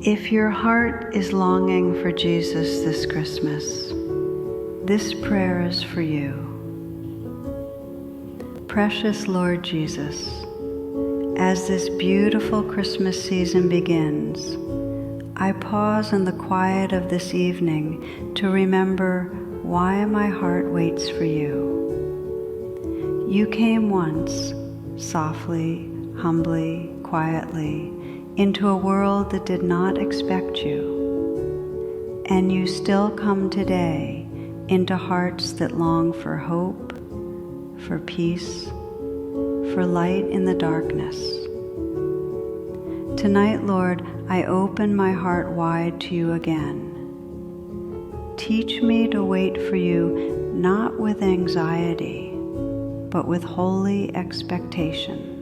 If your heart is longing for Jesus this Christmas, this prayer is for you. Precious Lord Jesus, as this beautiful Christmas season begins, I pause in the quiet of this evening to remember why my heart waits for you. You came once, softly, humbly, quietly, into a world that did not expect you. And you still come today into hearts that long for hope, for peace, for light in the darkness. Tonight, Lord, I open my heart wide to you again. Teach me to wait for you not with anxiety, but with holy expectation.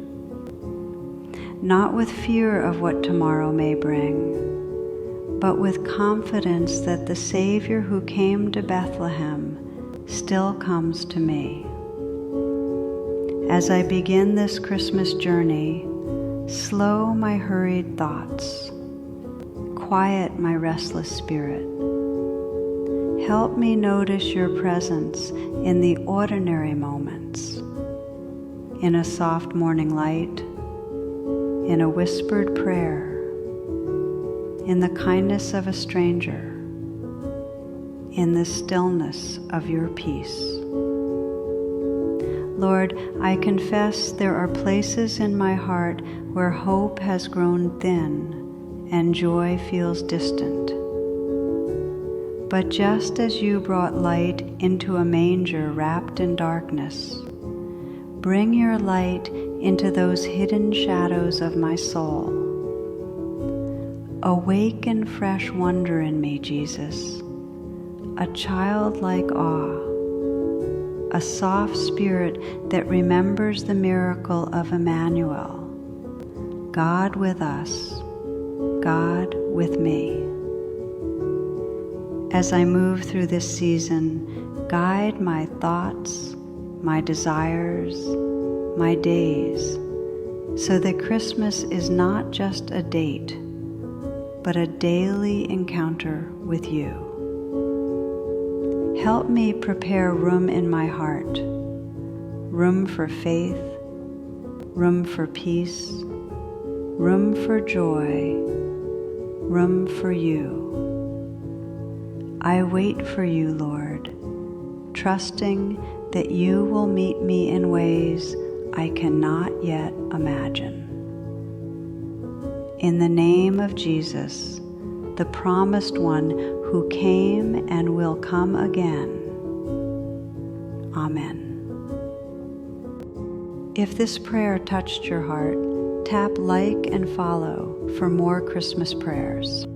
Not with fear of what tomorrow may bring, but with confidence that the Savior who came to Bethlehem still comes to me. As I begin this Christmas journey, slow my hurried thoughts, quiet my restless spirit. Help me notice your presence in the ordinary moments, in a soft morning light, in a whispered prayer, in the kindness of a stranger, in the stillness of your peace. Lord, I confess there are places in my heart where hope has grown thin and joy feels distant. But just as you brought light into a manger wrapped in darkness, bring your light into those hidden shadows of my soul. Awaken fresh wonder in me, Jesus, a childlike awe, a soft spirit that remembers the miracle of Emmanuel, God with us, God with me. As I move through this season, guide my thoughts, my desires, my days, so that Christmas is not just a date, but a daily encounter with you. Help me prepare room in my heart, room for faith, room for peace, room for joy, room for you. I wait for you, Lord, trusting that you will meet me in ways I cannot yet imagine. In the name of Jesus, the promised one who came and will come again. Amen. If this prayer touched your heart, tap like and follow for more Christmas prayers.